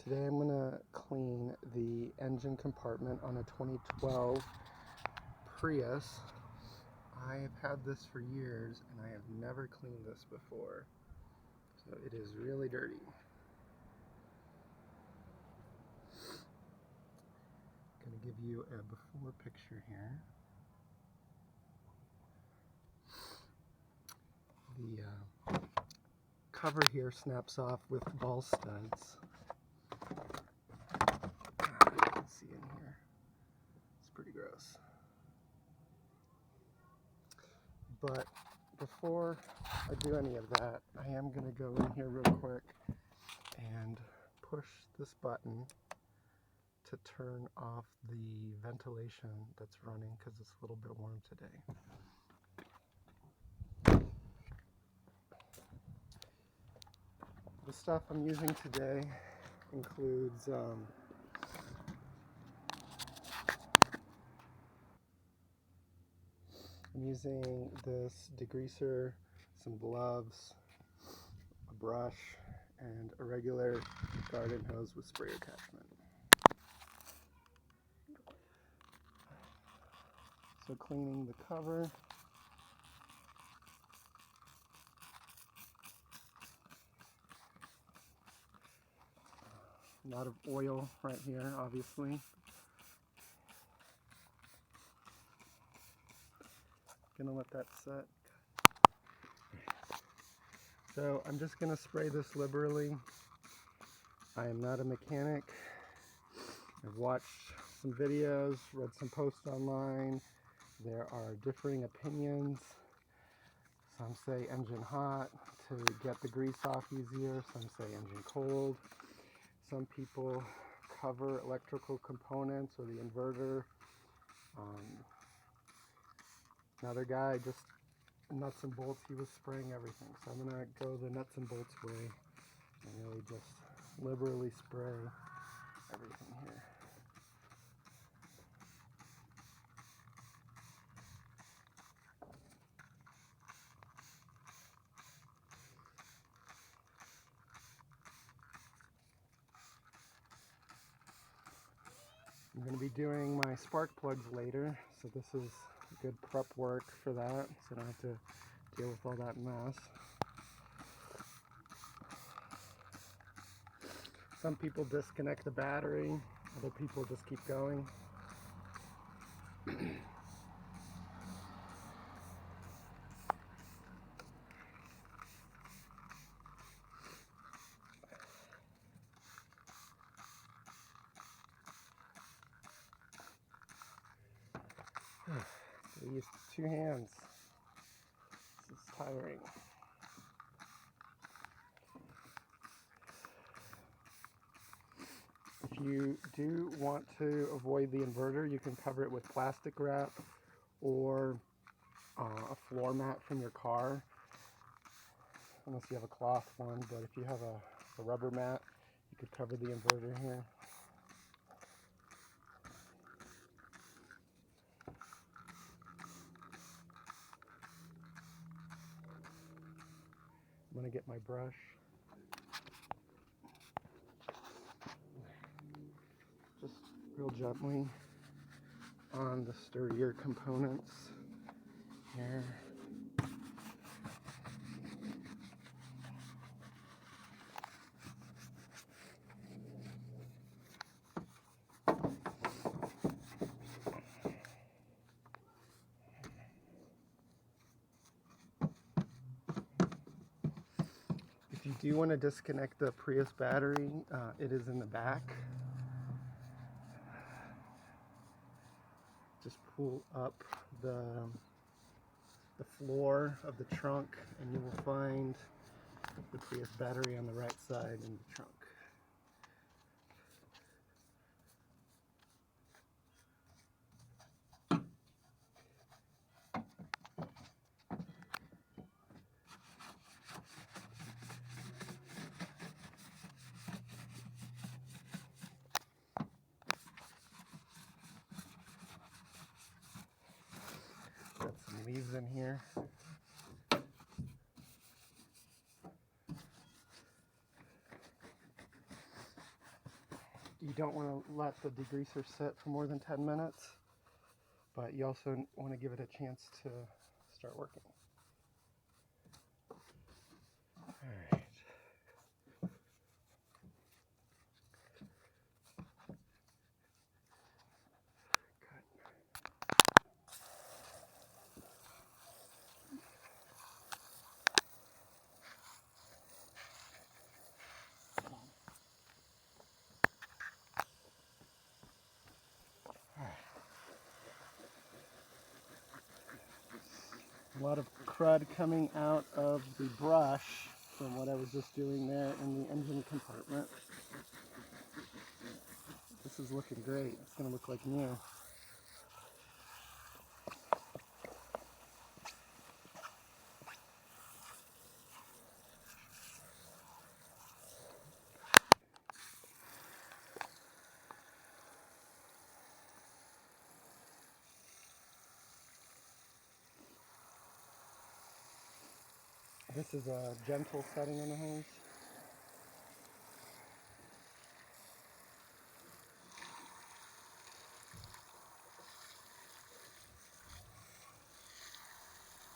Today I'm going to clean the engine compartment on a 2012 Prius. I have had this for years and I have never cleaned this before, so it is really dirty. I'm going to give you a before picture here. The cover here snaps off with ball studs. You can see in here. It's pretty gross. But before I do any of that, I am going to go in here real quick and push this button to turn off the ventilation that's running because it's a little bit warm today. The stuff I'm using today includes I'm using this degreaser, some gloves, a brush, and a regular garden hose with spray attachment. So cleaning the cover. A lot of oil right here, obviously. Gonna let that set. So I'm just gonna spray this liberally. I am not a mechanic. I've watched some videos, read some posts online. There are differing opinions. Some say engine hot to get the grease off easier. Some say engine cold. Some people cover electrical components or the inverter. Another guy just nuts and bolts, he was spraying everything. So I'm gonna go the nuts and bolts way and really just liberally spray everything here. I'm going to be doing my spark plugs later, so this is good prep work for that, so I don't have to deal with all that mess. Some people disconnect the battery, other people just keep going. I use 2 hands. This is tiring. If you do want to avoid the inverter, you can cover it with plastic wrap or a floor mat from your car, unless you have a cloth one, but if you have a rubber mat, you could cover the inverter here. I'm going to get my brush. Just real gently on the sturdier components here. If you do want to disconnect the Prius battery, it is in the back. Just pull up the floor of the trunk and you will find the Prius battery on the right side in the trunk. Got some leaves in here. you don't want to let the degreaser sit for more than 10 minutes, but you also want to give it a chance to start working. All right. A lot of crud coming out of the brush from what I was just doing there in the engine compartment. This is looking great. It's going to look like new. This is a gentle setting on the hose.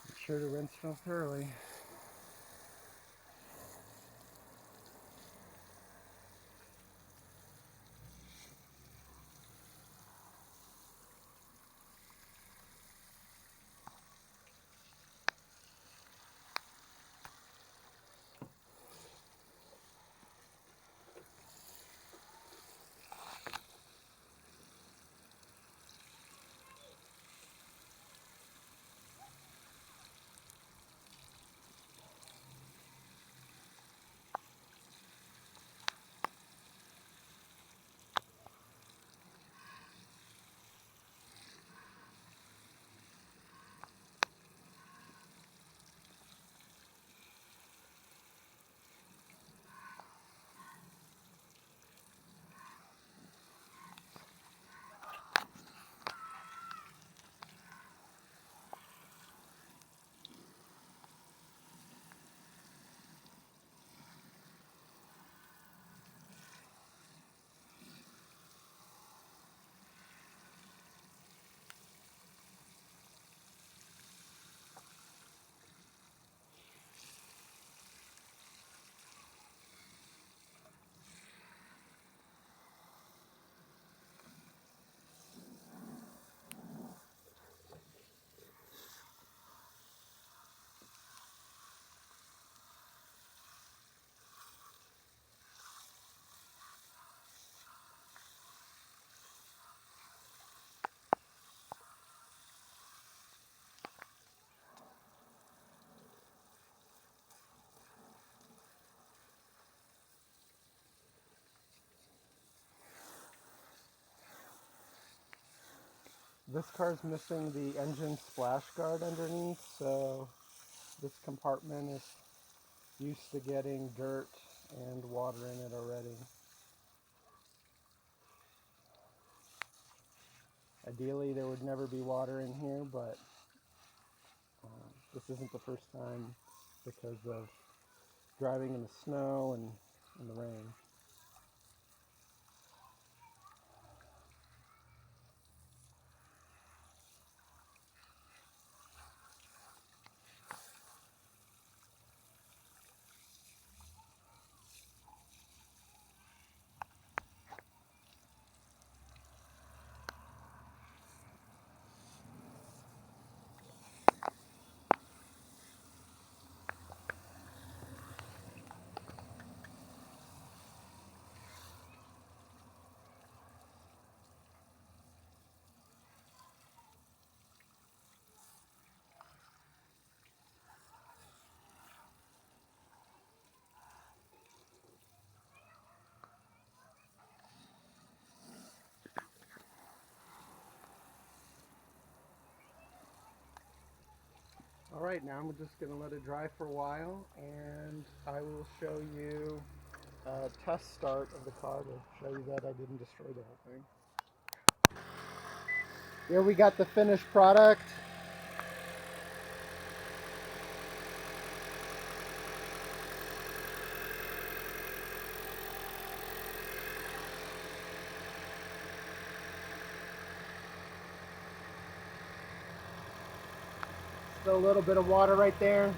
Be sure to rinse real thoroughly. This car's missing the engine splash guard underneath, so this compartment is used to getting dirt and water in it already. Ideally, there would never be water in here, but this isn't the first time because of driving in the snow and in the rain. All right, now I'm just going to let it dry for a while, and I will show you a test start of the car to show you that I didn't destroy the whole thing. Here we got the finished product. So a little bit of water right there.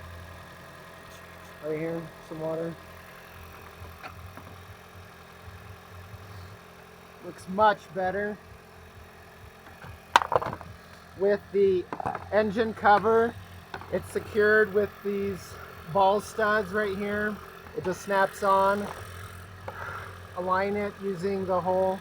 Right here, some water. Looks much better. With the engine cover, it's secured with these ball studs right here. It just snaps on. Align it using the hole